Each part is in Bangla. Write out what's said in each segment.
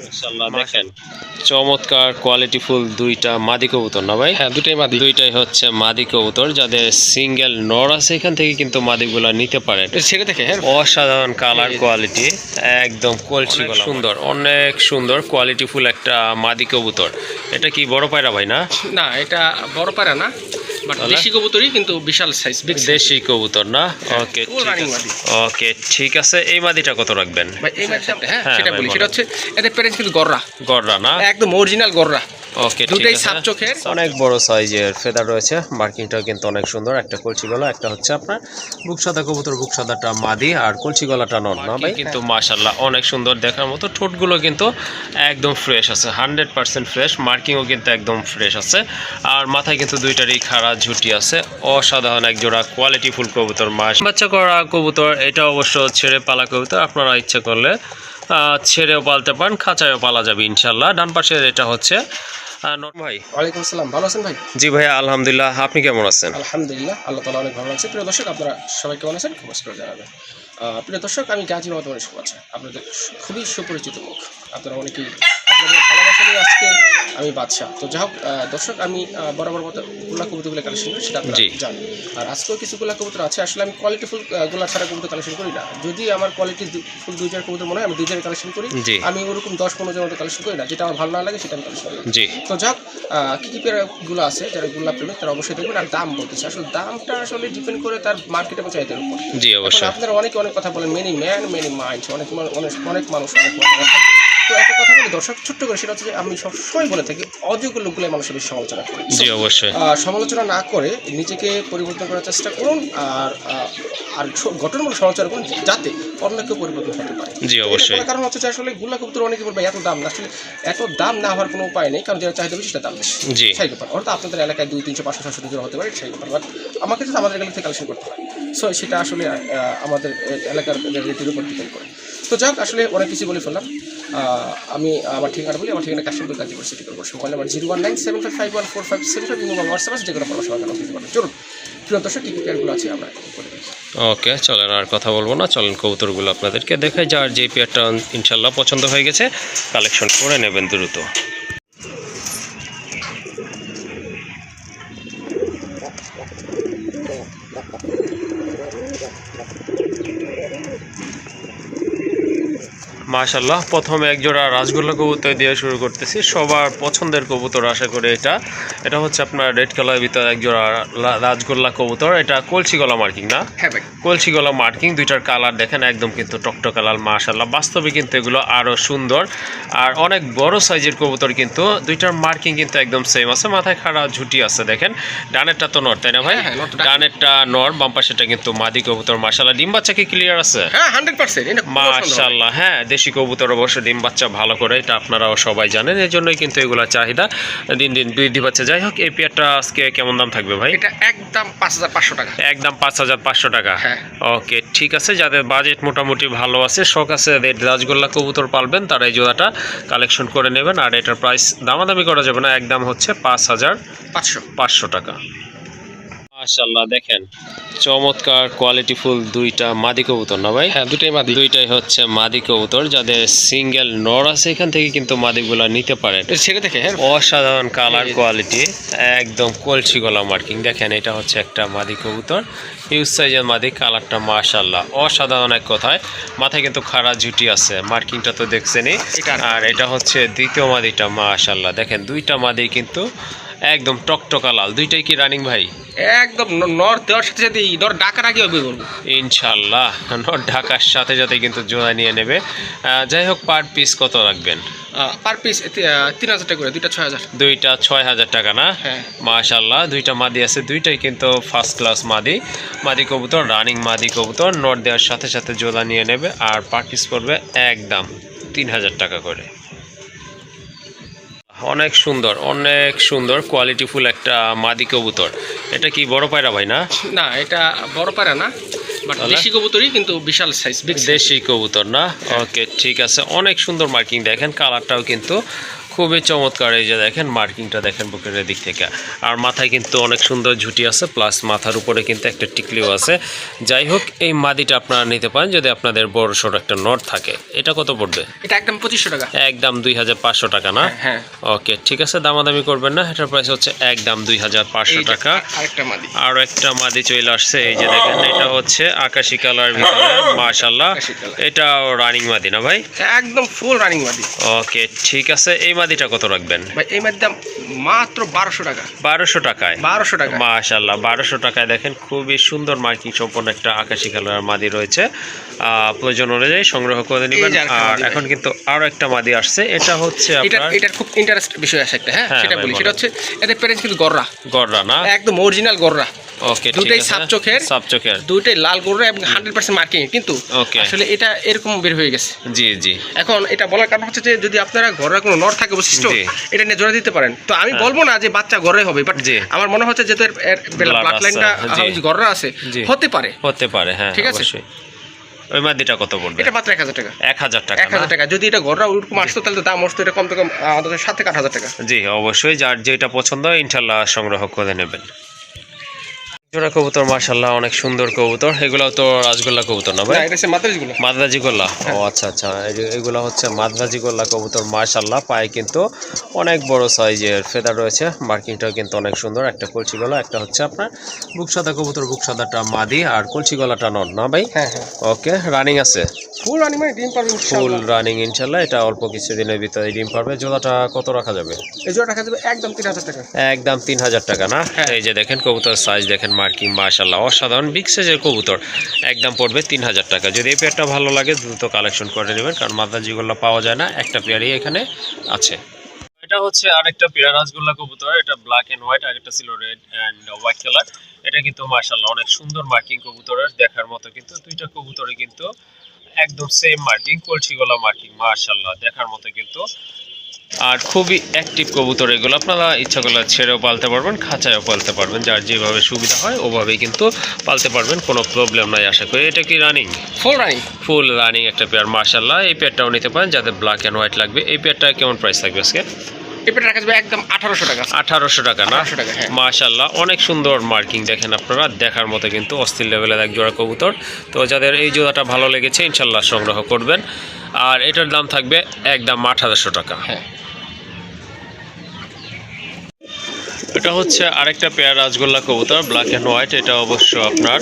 মাশাআল্লাহ দেখেন চমৎকার কোয়ালিটিফুল দুইটা মাদি কবুতর না ভাই? হ্যাঁ, দুটাই মাদি। দুইটাই হচ্ছে মাদি কবুতর, যাদের সিঙ্গেল নর আছে এখান থেকে কিন্তু মাদিগুলা নিতে পারেন। ছেড়ে দেখে হ্যাঁ, অসাধারণ কালার কোয়ালিটি, একদম কলসি গলা সুন্দর, অনেক সুন্দর কোয়ালিটিফুল একটা মাদি কবুতর। এটা কি বড় পায়রা ভাই না? না এটা বড় পায়রা না, বাট দেশি কবুতরই, কিন্তু বিশাল সাইজ, বিগ দেশি কবুতর না? ওকে ওকে ঠিক আছে। এই মাদিটা কত রাখবেন ভাই? এই মাদিটা হ্যাঁ হ্যাঁ সেটা ভাই বলি, বলেন। সেটা হচ্ছে এদের প্যারেন্টস কিন্তু গররা, গররা না? একদম অরিজিনাল গররা। ওকে দুটাই সাপ চোখের, অনেক বড় সাইজের ফেদার রয়েছে, মার্কিংটাও কিন্তু অনেক সুন্দর। একটা কলসি গলা, একটা হচ্ছে আপনার বুক সাদা কবুতর, বুক সাদাটা মাদি আর কলসি গলাটা নর না ভাই? কিন্তু মাশাআল্লাহ অনেক সুন্দর দেখার মতো। ঠোঁটগুলো কিন্তু একদম ফ্রেশ আছে, 100% ফ্রেশ। মার্কিংও কিন্তু একদম ফ্রেশ আছে। আর মাথায় কিন্তু দুইটারই খাড়া ঝুটি আছে। অসাধারণ এক জোড়া কোয়ালিটিফুল কবুতর, মাস বাচ্চা করা কবুতর। এটা অবশ্য ছেড়ে পালা কবুতর, আপনারা ইচ্ছা করলে ছেড়েও পালতে পারেন, খাঁচায়ও পালা যাবে ইনশাল্লাহ। ডান পাশে এটা হচ্ছে ভাই। ওয়ালাইকুম আসসালাম, ভালো আছেন ভাই? জি ভাই আলহামদুলিল্লাহ, আপনি কেমন আছেন? আলহামদুলিল্লাহ, আল্লাহ তাআলা অনেক ভালো লাগছে। প্রিয় দর্শক, আপনারা সবাই কেমন আছেন কমেন্টস করে জানাবেন। প্রিয় দর্শক, আমি গাজী মোহাম্মদ মনির আছে, আপনাদের খুবই সুপরিচিত মুখ। আপনারা অনেকেই আপনাদের ভালোবাসা নিয়ে আজকে আমি বাদশা। তো যাই হোক দর্শক, আমি বরাবর মতো গোলা কবুতরগুলো কালেকশন করি, সেটা আপনারা জানি। আর আজকেও কিছু গোলা কবুতর আছে। আসলে আমি কোয়ালিটিফুল গোলা ছাড়া কবুতর কালেকশন করি না। যদি আমার কোয়ালিটি ফুল 2 জার কবুতর মনে হয়, আমি 2 জারের কালেকশন করি। আমি ওরকম 10-15 জারের মতো কালেকশন করি না, যেটা আমার ভালো না লাগে সেটা আমি কালেকশন করি। তো যাই হোক, কী কী পেয়ারাগুলো আছে, যারা গোলা প্রেমিক তারা অবশ্যই দেখবেন। আর দাম বলতেছে, আসলে দামটা আসলে ডিপেন্ড করে তার মার্কেট এবং চাহিদার উপর। জি অবশ্যই। আপনারা অনেকে অনেক কথা বলেন, মেনি ম্যান মেনি মাইন্ড, অনেক মানুষ অনেক কথা। তো একটা কথা বলি দর্শক, ছোট্ট করে, সেটা হচ্ছে যে আমি সবসময় বলে থাকি, অযোগ্য লোকগুলো মানুষের বেশি সমালোচনা করি। জি অবশ্যই। সমালোচনা না করে নিজেকে পরিবর্তন করার চেষ্টা করুন, আর গঠনমূলক সমালোচনা করুন, যাতে অন্য কেউ পরিবর্তন হতে পারে। জি অবশ্যই। কারণ হচ্ছে যে আসলে গোলা কবুতর অনেকে বলবে এত দাম না, আসলে এত দাম না হওয়ার কোনো উপায় নেই, কারণ যেটা চাহিদা বেশি সেটা দাম বেশি। জি সেই ব্যাপার। অর্থাৎ আপনাদের এলাকায় 2, 300, 500, 600 জোড়া হতে পারে, সেই ব্যাপার। বাট আমাকে তো আমাদের এলাকা থেকে কালেকশন করতে হয়। সো সেটা আসলে আমাদের এলাকার রেটের উপর ডিপেন্ড করে। তো যাক, আসলে অনেক কিছু বলে ফেললাম। আমি আমার ঠিকানা বলি, আমার ঠিকানা Kashimpur Gazipur city corporation, mobile number 01975514575, এবং হোয়াটসঅ্যাপ আছে, যে কোনো পরামর্শ আমাকে দিতে পারেন। চলুন প্রিয় দর্শক, কী কী পেয়ারগুলো আছে আমরা করে দেখি। ওকে চলেন, আর কথা বলবো না, চলেন কবুতরগুলো আপনাদেরকে দেখাই। যার যে পেয়ারটা ইনশাল্লাহ পছন্দ হয়ে গেছে কালেকশন করে নেবেন দ্রুত। মাশাআল্লাহ, প্রথমে একজোড়া রাজগোল্লা কবুতর দিয়ে শুরু করতেছি, সবার পছন্দের কবুতর আশা করি। এটা হচ্ছে আপনার রেড কালারের ভিতরে একজোড়া রাজগোল্লা কবুতর। এটা কলসি গলা মার্কিং না? হ্যাঁ ভাই, কলসি গলা মার্কিং। দুইটার কালার দেখেন একদম কিন্তু টকটক কালার। মাশাআল্লাহ, বাস্তবে কিন্তু এগুলো আরও সুন্দর আর অনেক বড় সাইজের কবুতর। কিন্তু দুইটার মার্কিং কিন্তু একদম সেম আছে, মাথায় খাড়া ঝুটি আছে। দেখেন ডানেরটা তো নর, তাই না ভাই? ডানেরটা নর, বাম পাশেটা কিন্তু মাদি কবুতর। মাশাআল্লাহ, ডিম বাচ্চা কি ক্লিয়ার আছে? হ্যাঁ 100%। মাশাআল্লাহ, হ্যাঁ দেশি কবুতর অবশ্য ডিম বাচ্চা ভালো করে, এটা আপনারাও সবাই জানেন, এর জন্যই কিন্তু এগুলা চাহিদা দিন দিন বৃদ্ধি পাচ্ছে। যাই হোক, এই পেয়ারটা আজকে কেমন দাম থাকবে ভাই? এটা একদম 5500 টাকা। একদম 5500 টাকা? হ্যাঁ। ওকে ঠিক আছে, যাদের বাজেট মোটামুটি ভালো আছে, শখ আছে রেড রাজগোল্লা কবুতর পালবেন, তারা এই জোড়াটা কালেকশন করে নেবেন। আর এটার প্রাইস দামাদামি করা যাবে না, একদম হচ্ছে 5500 টাকা। মাশাআল্লাহ দেখেন চমৎকার কোয়ালিটিফুল দুইটা মাদি কবুতর না ভাই? হ্যাঁ, দুটাই মাদি। দুইটাই হচ্ছে মাদি কবুতর, যাদের সিঙ্গেল নর আছে এখান থেকে কিন্তু মাদিগুলা নিতে পারেন। ছেড়ে দেখে হ্যাঁ, অসাধারণ কালার কোয়ালিটি, একদম কলসি গলা মার্কিং। দেখেন এটা হচ্ছে একটা মাদি কবুতর, হিউজ সাইজের মাদি। কালারটা মাশাআল্লাহ অসাধারণ এক কথায়। মাথায় কিন্তু খাড়া ঝুটি আছে, মার্কিংটা তো দেখছেনই। আর এটা হচ্ছে দ্বিতীয় মাদিটা। মাশাআল্লাহ দেখেন দুইটা মাদি কিন্তু একদম টকটকা লাল। দুইটাই কি রানিং ভাই? একদম নর দেওয়ার সাথে সাথে নর ডাকার আগে হবে বলবো ইনশাল্লাহ, নর ঢাকার সাথে সাথে কিন্তু জোড়া নিয়ে নেবে। যাই হোক, পার পিস কত রাখবেন? পার পিস 3000 টাকা করে, দুইটা 6000। দুইটা 6000 টাকা না? হ্যাঁ। মাশাআল্লাহ, দুইটা মাদি আছে, দুইটাই কিন্তু ফার্স্ট ক্লাস মাদি। মাদি কবুতর, রানিং মাদি কবুতর, নর দেওয়ার সাথে সাথে জোড়া নিয়ে নেবে। আর পার পিস পড়বে একদম 3000 টাকা করে। অনেক সুন্দর কোয়ালিটিফুল একটা মাদি কবুতর। এটা কি বড় পায়রা ভাই না? না এটা বড় পায়রা না, বাট দেশি কবুতরই, কিন্তু বিশাল সাইজ, বিগ দেশি কবুতর না? ওকে ঠিক আছে, অনেক সুন্দর মার্কিং। দেখেন কালারটাও কিন্তু খুবই চমৎকার। এই যে দেখেন মার্কিংটা দেখেন বুকের দিক থেকে, আর মাথায় কিন্তু অনেক সুন্দর ঝুটি আছে, প্লাস মাথার উপরে কিন্তু একটা টিকলিও আছে। যাই হোক, এই মাদিটা আপনারা নিতে পারেন যদি আপনাদের বড় সড়ো একটা নট থাকে। এটা কত পড়বে? এটা একদম 2500 টাকা। একদম 2500 টাকা না? হ্যাঁ। ওকে, ঠিক আছে, দামাদামি করবেন না। এটার প্রাইস হচ্ছে একদম 2500 টাকা। আরেকটা মাদি, আরো একটা মাদি চলে আসছে। এই যে দেখেন, এটা হচ্ছে আকাশি কালার ভিতরে, মাশাআল্লাহ। এটা রানিং মাদি না ভাই? একদম ফুল রানিং মাদি। ওকে, ঠিক আছে। এই মাদিটা কত রাখবেন ভাই? এই মাদির দাম মাত্র 1200 টাকা। 1200 টাকায়? 1200 টাকা, মাশাআল্লাহ। 1200 টাকায় দেখেন খুবই সুন্দর মার্কিং সম্পন্ন একটা আকাশি কালার মাদি রয়েছে। প্রয়োজন অনুযায়ী সংগ্রহ করে নেবেন। আর এখন কিন্তু আরো একটা মাদি আসছে। এটা হচ্ছে আপনার, এটার খুব ইন্টারেস্ট বিষয় আছে একটা। হ্যাঁ, সেটা বলি। সেটা হচ্ছে এদের প্যারেন্টস কিন্তু গররা। গররা না? একদম অরিজিনাল গররা। ওকে, দুটোই সাপ চোখের, দুটোই লাল গররা এবং 100% মার্কিং। কিন্তু আসলে এটা এরকম বের হয়ে গেছে। জি জি। এখন এটা বলার কারণ হচ্ছে যে যদি আপনারা ঘরে কোনো নর থাকে বৈশিষ্ট্য, এটা নিয়ে জোড়া দিতে পারেন। তো আমি বলবো না যে বাচ্চা ঘরে হবে, বাট আমার মনে হচ্ছে যে ব্লাড লাইনটা ঘররা আছে, হতে পারে। হ্যাঁ, ঠিক আছে। ওই মাদিটা কত পড়বে? এটা মাত্র 1000 টাকা। 1000 টাকা? 1000 টাকা। যদি এটা ঘররা ওরকম আসতো তাহলে দাম আসতো এটা কম থেকে কম 7 থেকে 8000 টাকা। জি, অবশ্যই। যার যেটা পছন্দ ইনশাআল্লাহ সংগ্রহ করে নেবেন। জোড়া কবুতর মাশাআল্লাহ, অনেক সুন্দর কবুতর। এগুলো তো রাজগোল্লা কবুতর না ভাই? এটা হচ্ছে মাদ্রাজিগোল্লা। মাদ্রাজিগোল্লা, ও আচ্ছা আচ্ছা। এগুলো হচ্ছে মাদ্রাজিগোল্লা কবুতর মাশাআল্লাহ। পায়ে কিন্তু অনেক বড় সাইজের ফেদার রয়েছে। মার্কিংটাও কিন্তু অনেক সুন্দর। একটা কলসি গলা, একটা হচ্ছে আপনার বুক সাদা কবুতর। বুক সাদাটা মাদি আর কলসি গলাটা নর না ভাই? হ্যাঁ। ওকে, রানিং আছে? ফুল রানিং, মানে ডিম পারবে ফুল রানিং ইনশাআল্লাহ। এটা অল্প কিছুদিনের ভিতরে ডিম পারবে। জোড়াটা কত রাখা যাবে? এই জোড়া রাখা যাবে একদম 3000 টাকা। একদম 3000 টাকা না? এই যে দেখেন কবুতর সাইজ দেখেন, মার্কিং মাশাআল্লাহ অসাধারণ বিগ সাইজের কবুতর। একদম পড়বে 3000 টাকা। যদি এই পেয়ারটা ভালো লাগে দ্রুত কালেকশন করে নেবেন, কারণ মাদ্রাজিগোল্লা পাওয়া যায় না, একটা পেয়ারই এখানে আছে। এটা হচ্ছে আরেকটা পেয়ার রাজগোল্লা কবুতর। এটা ব্ল্যাক এন্ড হোয়াইট, আর একটা ছিল রেড এন্ড হোয়াইট কালার। এটা কিন্তু মাশাআল্লাহ অনেক সুন্দর মার্কিং কবুতরের দেখার মতো। কিন্তু দুইটা কবুতরে কিন্তু একদম সেম মার্কিং, কলসি গলা মার্কিং মাশাআল্লাহ দেখার মতো কিন্তু। আর খুবই অ্যাক্টিভ কবুতর এগুলো। আপনারা ইচ্ছা করলে ছেড়েও পালতে পারবেন, খাঁচায়ও পালতে পারবেন, যার যেভাবে সুবিধা হয় ওভাবেই কিন্তু পালতে পারবেন, কোনো প্রবলেম নাই আশা করি। এটা কি রানিং? ফুল রানিং একটা পেয়ার মাশাআল্লাহ। এই পেয়ারটাও নিতে পারেন যাদের ব্ল্যাক অ্যান্ড হোয়াইট লাগবে। এই পেয়ারটা কেমন প্রাইস থাকবে আজকে? এই পেয়ারটা রাখা যাবে একদম 1800 টাকা। 1800 টাকা না? 1800 টাকা, হ্যাঁ। মাশাআল্লাহ অনেক সুন্দর মার্কিং দেখেন আপনারা, দেখার মতো কিন্তু অস্থির লেভেলের এক জোড়া কবুতর। তো যাদের এই জোড়াটা ভালো লেগেছে ইনশাআল্লাহ সংগ্রহ করবেন। আর এটার দাম থাকবে একদম 1800 টাকা। হ্যাঁ। এটা হচ্ছে আরেকটা পেয়ার রাজগোল্লা কবুতর, ব্ল্যাক অ্যান্ড হোয়াইট। এটা অবশ্য আপনার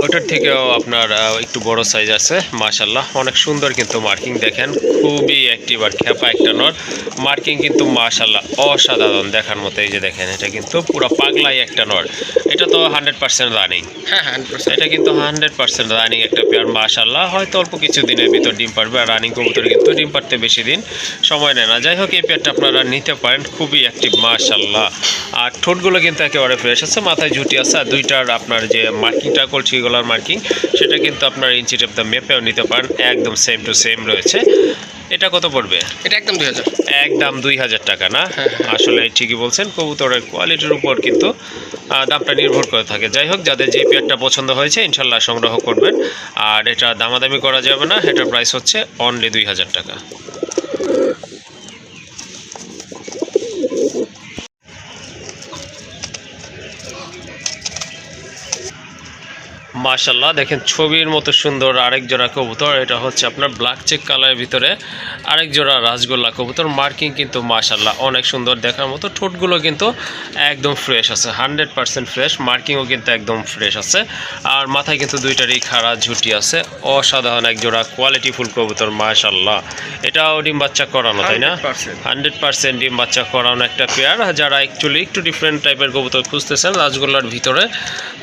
ওটার থেকেও আপনার একটু বড় সাইজ আছে মাশাআল্লাহ। অনেক সুন্দর কিন্তু মার্কিং দেখেন, খুবই অ্যাক্টিভ আর খেপা একটা নর। মার্কিং কিন্তু মাশাআল্লাহ অসাধারণ দেখার মতো। এই যে দেখেন, এটা কিন্তু পুরো পাগলাই একটা নর। এটা তো 100% রানিং। হ্যাঁ, 100%। এটা কিন্তু 100% রানিং একটা পেয়ার মাশাআল্লাহ। হয়তো অল্প কিছু দিনের ভিতর ডিম পারবে। আর রানিং কবুতর কিন্তু ডিম পারতে বেশি দিন সময় নেয় না। যাই হোক, এই পেয়ারটা আপনারা নিতে পারেন, খুবই অ্যাক্টিভ মাশাআল্লাহ। আর ঠোঁটগুলো কিন্তু একেবারে ফ্রেশ আছে, মাথায় ঝুটি আছে। আর দুইটার আপনার যে মার্কিংটা কলসি গলার মার্কিং, সেটা কিন্তু আপনার ইঞ্চি টেপ দা মেপেও নিতে পারেন, একদম সেম টু সেম রয়েছে। এটা কত পড়বে? এটা একদম 2000। একদম 2000 টাকা না? আসলে ঠিকই বলছেন, কবুতরের কোয়ালিটির উপর কিন্তু দামটা নির্ভর করে থাকে। যাই হোক, যাদের যে পেয়ারটা পছন্দ হয়েছে ইনশাআল্লাহ সংগ্রহ করবেন। আর এটা দামাদামি করা যাবে না, এটার প্রাইস হচ্ছে অনলি 2000 টাকা। মাশাআল্লাহ দেখেন ছবির মতো সুন্দর আরেক জোড়া কবুতর। এটা হচ্ছে আপনার ব্ল্যাক চেক কালারের ভিতরে আরেক জোড়া রাজগোল্লা কবুতর। মার্কিং কিন্তু মাশাআল্লাহ অনেক সুন্দর দেখার মতো। ঠোঁটগুলো কিন্তু একদম ফ্রেশ আছে, 100% ফ্রেশ। মার্কিংও কিন্তু একদম ফ্রেশ আছে। আর মাথায় কিন্তু দুইটারই খাড়া ঝুটি আছে। অসাধারণ এক জোড়া কোয়ালিটিফুল কবুতর মাশাআল্লাহ। এটাও ডিম বাচ্চা করানো, তাই না? 100% ডিম বাচ্চা করানো একটা পেয়ার। যারা অ্যাকচুয়ালি একটু ডিফারেন্ট টাইপের কবুতর খুঁজতেছেন রাজগোল্লার ভিতরে,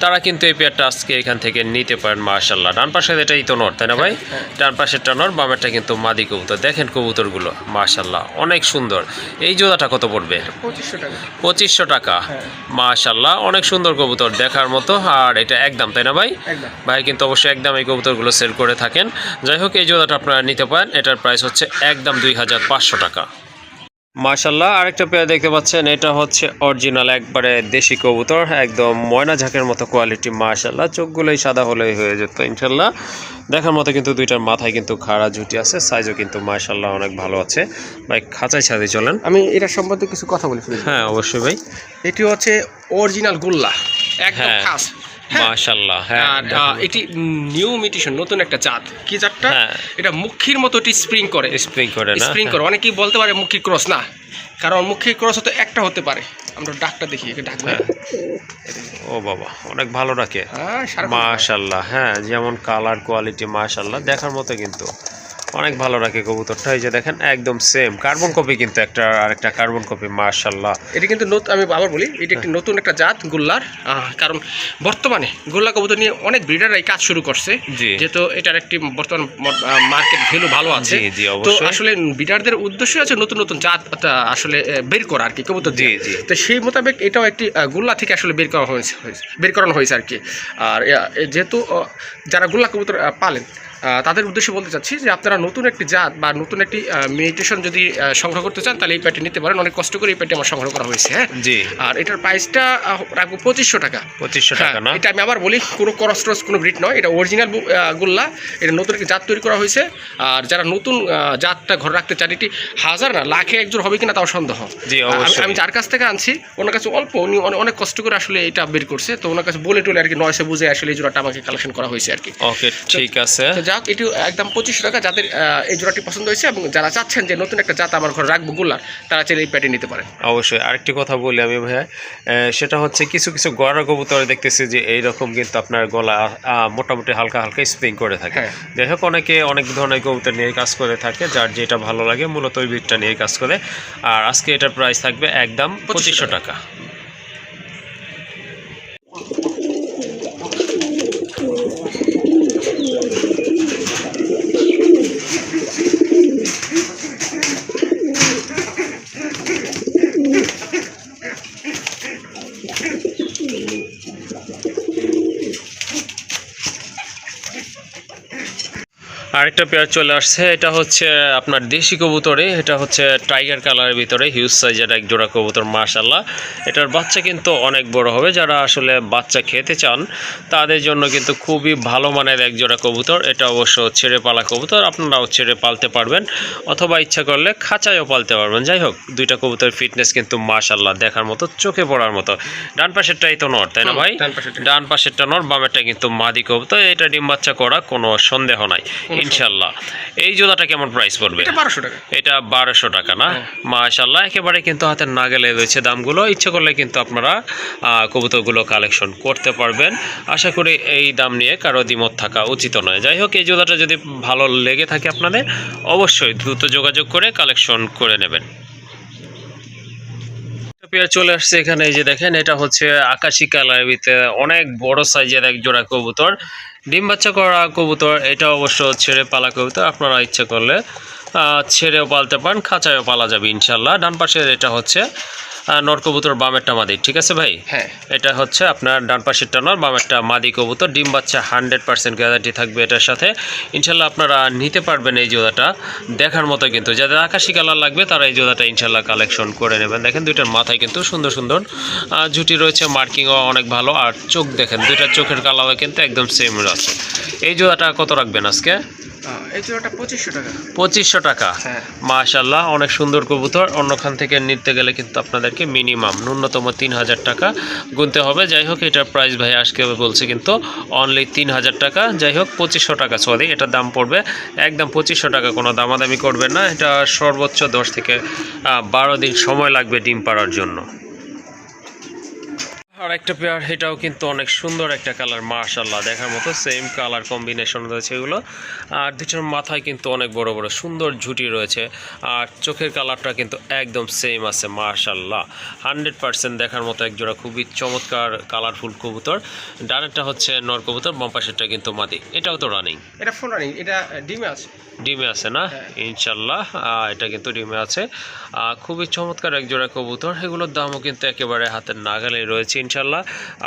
তারা কিন্তু এই পেয়ারটা আজকে এখান থেকে নিতে পারেন মাশাআল্লাহ। ডান পাশে এটাই তো নর, তাই না ভাই? ডান পাশেরটা নর, বামেরটা কিন্তু মাদি কবুতর। দেখেন কবুতরগুলো মাশাআল্লাহ অনেক সুন্দর। এই জোড়াটা কত পড়বে? 2500 টাকা। 2500 টাকা মাশাআল্লাহ অনেক সুন্দর কবুতর দেখার মতো। আর এটা একদম, তাই না ভাই? ভাই কিন্তু অবশ্যই একদম এই কবুতরগুলো সেল করে থাকেন। যাই হোক, এই জোড়াটা আপনারা নিতে পারেন। এটার প্রাইস হচ্ছে একদম 2500 টাকা। মাশাল্লাহ, আরেকটা পেয়ার দেখতে পাচ্ছেন, এটা হচ্ছে অরিজিনাল একবারে দেশি কবুতর, একদম ময়না ঝাঁকের মতো কোয়ালিটি। মাশাল্লাহ, চোখগুলোই সাদা হলেই হয়ে যেত ইনশাল্লাহ। দেখার মতো কিন্তু দুইটার মাথায় কিন্তু খাড়া ঝুটি আছে, সাইজও কিন্তু মাশাল্লাহ অনেক ভালো আছে। ভাই খাঁচায় ছাদে চলেন, আমি এটা সম্বন্ধে কিছু কথা বলি ফিরোজ ভাই। হ্যাঁ অবশ্যই ভাই। এটি হচ্ছে অরিজিনাল গোল্লা, একদম হ্যাঁ। খাস। মাশাল্লাহ, হ্যাঁ আর এটি নিউ মিউটেশন, নতুন একটা জাত। কি জাতটা? হ্যাঁ। এটা মুখির মতো এটি স্প্রিং করে। স্প্রিং করে না? স্প্রিং করে, অনেকেই বলতে পারে মুখী ক্রস, না, কারণ মুখী ক্রস তো একটা হতে পারে। আমরা ডাকটা দেখি, একে ডাকবো। হ্যাঁ। ও বাবা, অনেক ভালো রাখে। হ্যাঁ, সারাক্ষণ মাশাল্লাহ, হ্যাঁ যেমন কালার কোয়ালিটি মাশাল্লাহ দেখার মতো কিন্তু অনেক ভালো রাখে কবুতরটা। এই যে দেখেন একদম সেম কার্বন কপি, কিন্তু একটা আরেকটা কার্বন কপি মাশাল্লাহ। এটি কিন্তু আমি আবার বলি, এটি একটি নতুন একটা জাত গোল্লার। কারণ বর্তমানে গোল্লা কবুতর নিয়ে অনেক ব্রিডাররাই কাজ শুরু করছে, জি। যেহেতু এটার একটি বর্তমান মার্কেট ভ্যালু ভালো আছে। জি, জি, তো অবশ্যই। আসলে ব্রিডারদের উদ্দেশ্য আছে নতুন নতুন জাত আসলে বের করা আর কি কবুতর দিয়ে। জি, জি। তো সেই মোতাবেক এটাও একটি গোল্লা থেকে আসলে বের করানো হয়েছে আর কি। আর যেহেতু যারা গোল্লা কবুতর পালেন, তাদের উদ্দেশ্যে বলতে চাচ্ছি যে আপনারা নতুন একটি জাত বা নতুন একটি মিউটেশন যদি সংগ্রহ করতে চান, তাহলে এই প্যাটি নিতে পারেন। অনেক কষ্ট করে এই প্যাটি আমার সংগ্রহ করা হয়েছে। হ্যাঁ, জি। আর এটার প্রাইসটা রাখবো 2500 টাকা। 2500 টাকা না? এটা আমি আবার বলি, কোনো ক্রস ট্রস কোনো ব্রিড নয়, এটা অরিজিনাল গোল্লা। এটা নতুন একটি জাত তৈরি করা হয়েছে। আর যারা নতুন জাতটা ঘরে রাখতে চান, এটি হাজার না লাখে একজন হবে কিনা তাও সন্দেহ। জি, অবশ্যই। আমি যার কাছ থেকে আনছি, ওনার কাছে অল্প, উনি অনেক কষ্ট করে আসলে এটা বের করছে। তো ওনার কাছে বলে টলে আর কি, নয়সে বুঝে আসলে এই জোড়াটা আমাকে কালেকশন করা হয়েছে আর কি। ওকে, ঠিক আছে। তো যাক, এটি একদম 2500 টাকা। যাদের এই জোড়াটি পছন্দ হয়েছে এবং যারা চাচ্ছেন যে নতুন একটা জাত আমার ঘরে রাখবো গোল্লার, তারা চাইলে এই প্যাটি নিতে পারেন। অবশ্যই। আরেকটি কথা বলি আমি ভাইয়া, সেটা হচ্ছে কিছু কিছু গড়া কবুতরে দেখতেছি যে এইরকম কিন্তু আপনার গলা মোটামুটি হালকা হালকা স্প্রিং করে থাকে। হ্যাঁ। যাই হোক, অনেকে অনেক ধরনের কবুতর নিয়ে কাজ করে থাকে, যার যেটা ভালো লাগে মূলত ওই বিটটা নিয়ে কাজ করে। আর আজকে এটার প্রাইস থাকবে একদম 2500 টাকা। আরেকটা পেয়ার চলে আসছে, এটা হচ্ছে আপনার দেশি কবুতরে, এটা হচ্ছে টাইগার কালারের ভিতরে হিউজ সাইজের এক জোড়া কবুতর মাশাল্লাহ। এটার বাচ্চা কিন্তু অনেক বড় হবে, যারা আসলে বাচ্চা খেতে চান তাদের জন্য কিন্তু খুবই ভালো মানের এক জোড়া কবুতর। এটা অবশ্য ছেড়ে পালা কবুতর, আপনারাও ছেড়ে পালতে পারবেন অথবা ইচ্ছা করলে খাঁচায়ও পালতে পারবেন। যাই হোক, দুইটা কবুতরের ফিটনেস কিন্তু মাশাল্লাহ দেখার মতো, চোখে পড়ার মতো। ডান পাশেরটাই তো নর, তাই না ভাই? ডান পাশেরটা নর, বামেরটা কিন্তু মাদি কবুতর। এটা ডিম বাচ্চা করা, কোনো সন্দেহ নাই ইনশাল্লাহ। এই জোড়াটা কেমন প্রাইস পড়বে? এটা 1200 টাকা। এটা 1200 টাকা না? মাশাল্লাহ, একেবারে কিন্তু হাতের নাগালে রয়েছে দামগুলো। ইচ্ছা করলে কিন্তু আপনারা কবুতরগুলো কালেকশন করতে পারবেন। আশা করি এই দাম নিয়ে কারো দ্বিমত থাকা উচিত নয়। যাই হোক, এই জোড়াটা যদি ভালো লেগে থাকে আপনাদের, অবশ্যই দ্রুত যোগাযোগ করে কালেকশন করে নেবেন। পেয়ার চলে আসছে এখানে, এই যে দেখেন, এটা হচ্ছে আকাশি কালারের ভিতরে অনেক বড় সাইজের এক জোড়া কবুতর, ডিম বাচ্চা করা কবুতর। এটা অবশ্য ছেড়ে পালা কবুতর, আপনারা ইচ্ছা করলে ছেড়েও পালতে পারেন, খাঁচায়ও পালা যাবে ইনশাল্লাহ। ডান পাশের এটা হচ্ছে নর কবুতর, বামেরটা মাদি, ঠিক আছে ভাই? হ্যাঁ, এটা হচ্ছে আপনার ডান পাশেরটা নর, বামেরটা মাদি কবুতর। ডিম বাচ্চা 100% গ্যারান্টি থাকবে এটার সাথে ইনশাল্লাহ। আপনারা নিতে পারবেন এই জোড়াটা, দেখার মতো কিন্তু। যাদের আকাশি কালার লাগবে তারা এই জোড়াটা ইনশাল্লাহ কালেকশন করে নেবেন। দেখেন দুইটার মাথায় কিন্তু সুন্দর সুন্দর ঝুটি রয়েছে, মার্কিংও অনেক ভালো। আর চোখ দেখেন, দুইটার চোখের কালারও কিন্তু একদম সেম আছে। এই জোড়াটা কত রাখবেন আজকে? এই জোড়াটা 2500 টাকা। 2500 টাকা? হ্যাঁ। মাশাল্লাহ, অনেক সুন্দর কবুতর। অন্যখান থেকে নিতে গেলে কিন্তু আপনাদেরকে মিনিমাম ন্যূনতম 3000 টাকা গুনতে হবে। যাই হোক, এটার প্রাইস ভাই আজকে বলছে কিন্তু অনলি 3000 টাকা। যাই হোক, 2500 টাকা, সরি এটার দাম পড়বে একদম 2500 টাকা। কোনো দামাদামি করবেন না। এটা সর্বোচ্চ 10 থেকে 12 দিন সময় লাগবে ডিম পাড়ার জন্য। আর একটা পেয়ার, এটাও কিন্তু অনেক সুন্দর একটা কালার মাশাল্লাহ দেখার মতো, সেম কালার কম্বিনেশন রয়েছে এগুলো। আর দুটোর মাথায় কিন্তু অনেক বড় বড় সুন্দর ঝুটি রয়েছে, আর চোখের কালারটা কিন্তু একদম সেম আছে মাশাল্লাহ। 100% দেখার মতো এক জোড়া খুবই চমৎকার কালারফুল কবুতর। ডানেরটা হচ্ছে নর কবুতর, বাম পাশেরটা কিন্তু মাদি। এটাও তো রানিং? এটা ফুল রানিং, এটা ডিমে আছে। ডিমে আছে না? ইনশাল্লাহ এটা কিন্তু ডিমে আছে। খুবই চমৎকার এক জোড়া কবুতর। এগুলোর দামও কিন্তু একেবারে হাতের নাগালে রয়েছে ইনশাল্লাহ।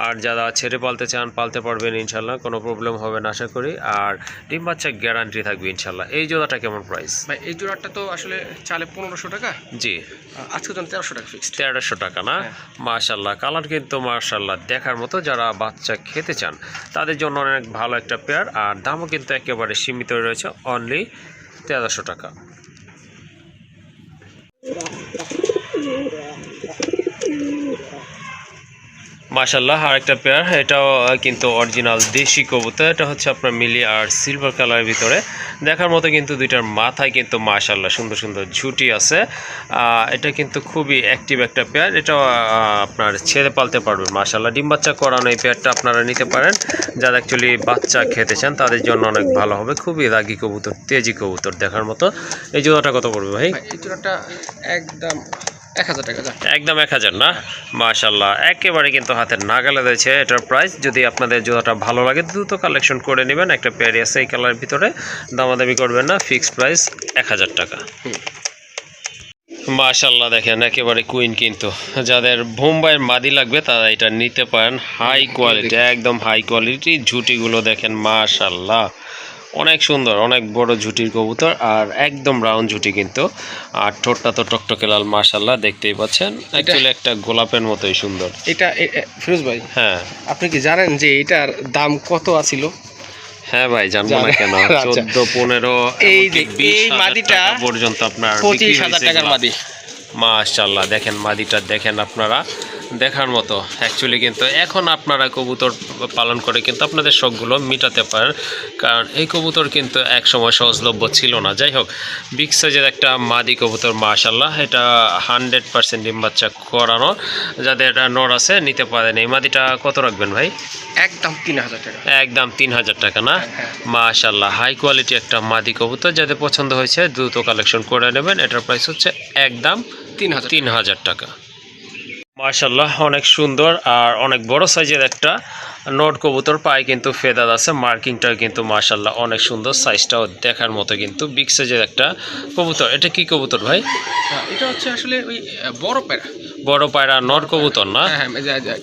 আর যারা ছেড়ে পালতে চান পালতে পারবেন ইনশাল্লাহ, কোনো প্রবলেম হবে না আশা করি। আর ডিম বাচ্চা গ্যারান্টি থাকবে ইনশাল্লাহ। এই জোড়াটা কেমন প্রাইস ভাই? এই জোড়াটা তো আসলে চালে 1500 টাকা, জি আজকে তো 1300 টাকা ফিক্সড। 1300 টাকা না? মাশাল্লাহ, কালার কিন্তু মাশাল্লাহ দেখার মতো। যারা বাচ্চা খেতে চান তাদের জন্য অনেক ভালো একটা পেয়ার। আর দামও কিন্তু একেবারে সীমিত রয়েছে, অনলি 1300 টাকা। মাশাল্লাহ, আর একটা পেয়ার, এটাও কিন্তু অরিজিনাল দেশি কবুতর। এটা হচ্ছে আপনার মিলি আর সিলভার কালারের ভিতরে দেখার মতো, কিন্তু দুইটার মাথায় কিন্তু মাশাল্লাহ সুন্দর সুন্দর ঝুটি আছে। এটা কিন্তু খুবই অ্যাক্টিভ একটা পেয়ার। এটা আপনার ছেড়ে পালতে পারবেন মাশাল্লাহ। ডিম বাচ্চা করানো এই পেয়ারটা আপনারা নিতে পারেন। যারা অ্যাকচুয়ালি বাচ্চা খেতে চান তাদের জন্য অনেক ভালো হবে। খুবই রাগী কবুতর, তেজি কবুতর দেখার মতো। এই জোড়াটা কত পড়বে ভাই? এই জোড়াটা একদম 1000 টাকা। একদম 1000 না? মাশাল্লাহ, একেবারে কিন্তু হাতের নাগালে রয়েছে এটার প্রাইস। যদি আপনাদের জোড়াটা ভালো লাগে দ্রুত কালেকশন করে নেবেন। একটা পেয়ারি আছে এই কালারের ভিতরে, দামাদামি করবেন না, ফিক্সড প্রাইস 1000 টাকা। মাশাল্লাহ, দেখেন একেবারে কুইন। কিন্তু যাদের বোম্বাইয়ের মাদি লাগবে তারা এটা নিতে পারেন। হাই কোয়ালিটি, একদম হাই কোয়ালিটি। ঝুটিগুলো দেখেন মাশাল্লাহ অনেক সুন্দর, অনেক বড় ঝুটির কবুতর আর একদম রাউন্ড ঝুটি কিন্তু। আর ঠোঁটটা তো টকটকে লাল মাশাল্লাহ, দেখতেই পাচ্ছেন। অ্যাকচুয়ালি একটা গোলাপের মতোই সুন্দর। এটা ফিরোজ ভাই, হ্যাঁ আপনি কি জানেন যে এটার দাম কত আছিল? হ্যাঁ ভাই, জানবো না কেন। 14-15 এই মাদিটা পর্যন্ত আপনার 25,000 টাকার মাদি। মাশাল্লাহ, দেখেন মাদিটা দেখেন আপনারা, দেখার মতো। অ্যাকচুয়ালি কিন্তু এখন আপনারা কবুতর পালন করে কিন্তু আপনাদের শখগুলো মিটাতে পারেন, কারণ এই কবুতর কিন্তু এক সময় সহজলভ্য ছিল না। যাই হোক, বিগ সাইজের একটা মাদি কবুতর মাশাল্লাহ। এটা 100% ডিম বাচ্চা করানো। যাদের এটা নর আছে নিতে পারেন। এই মাদিটা কত রাখবেন ভাই? একদম 3000 টাকা। একদম 3000 টাকা না? মাশাল্লাহ, হাই কোয়ালিটি একটা মাদি কবুতর। যাদের পছন্দ হয়েছে দ্রুত কালেকশন করে নেবেন। এটার প্রাইস হচ্ছে একদম 3000 টাকা। মাশাল্লাহ, অনেক সুন্দর আর অনেক বড় সাইজের একটা নট কবুতর। পায়ে কিন্তু ফেদার আছে, মার্কিংটা কিন্তু মাশাল্লাহ অনেক সুন্দর, সাইজটাও দেখার মতো কিন্তু। বিগ সাইজের একটা কবুতর। এটা কি কবুতর ভাই? এটা হচ্ছে আসলে ওই বড় পায়রা। বড় পায়রা নট কবুতর না?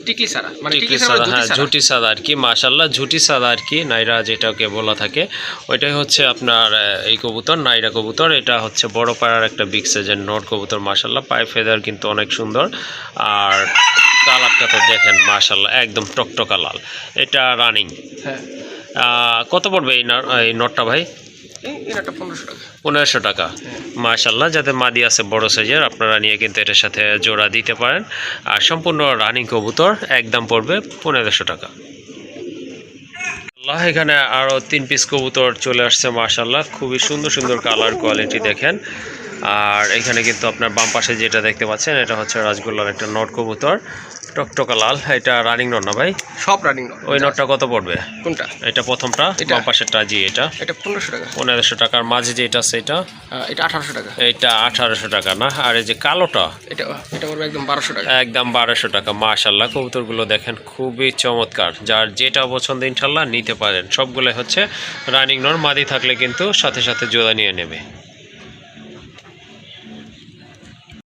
টিকলি সারা, মানে টিকলি সাদা, হ্যাঁ ঝুটি সাদা আর কি। মাশাল্লাহ, ঝুটি সাদা আর কি, নাইরা যেটাকে বলা থাকে ওইটাই হচ্ছে আপনার এই কবুতর, নাইরা কবুতর। এটা হচ্ছে বড় পায়রার একটা বিগ সাইজের নট কবুতর মাশাল্লাহ। পায়ে ফেদার কিন্তু অনেক সুন্দর। আর কালারটা তো দেখেন মাশাল্লাহ, একদম টকটকা লাল। এটা রানিং। হ্যাঁ। কত পড়বে এই নটটা ভাই? 1500 টাকা। মাশাল্লাহ, যাদের মাদি আছে বড় সাইজের আপনারা নিয়ে কিন্তু এটার সাথে জোড়া দিতে পারেন। আর সম্পূর্ণ রানিং কবুতর, একদম পড়বে 1500 টাকা। এখানে আরও 3 পিস কবুতর চলে আসছে মাশাল্লাহ। খুবই সুন্দর সুন্দর কালার কোয়ালিটি দেখেন। আর এখানে কিন্তু আপনার বাম পাশে যেটা দেখতে পাচ্ছেন এটা হচ্ছে রাজগোল্লার একটা নট কবুতর, টকটকা লাল। এটা রানিং নট না ভাই? সব রানিং নট। ওই নটটা কত পড়বে? কোনটা? এটা প্রথমটা, বাম পাশেরটা। জি, এটা 1500 টাকা। 1500 টাকার মাঝে যেটা আছে এটা? এটা 1800 টাকা। এটা 1800 টাকা না? আর এই যে কালোটা? এটা পড়বে একদম 1200 টাকা। একদম 1200 টাকা। মাশাল্লাহ, কবুতরগুলো দেখেন খুবই চমৎকার। যার যেটা পছন্দ ইনশাল্লাহ নিতে পারেন। সবগুলো হচ্ছে রানিং নট, মাদি থাকলে কিন্তু সাথে সাথে জোড়া নিয়ে নেবে।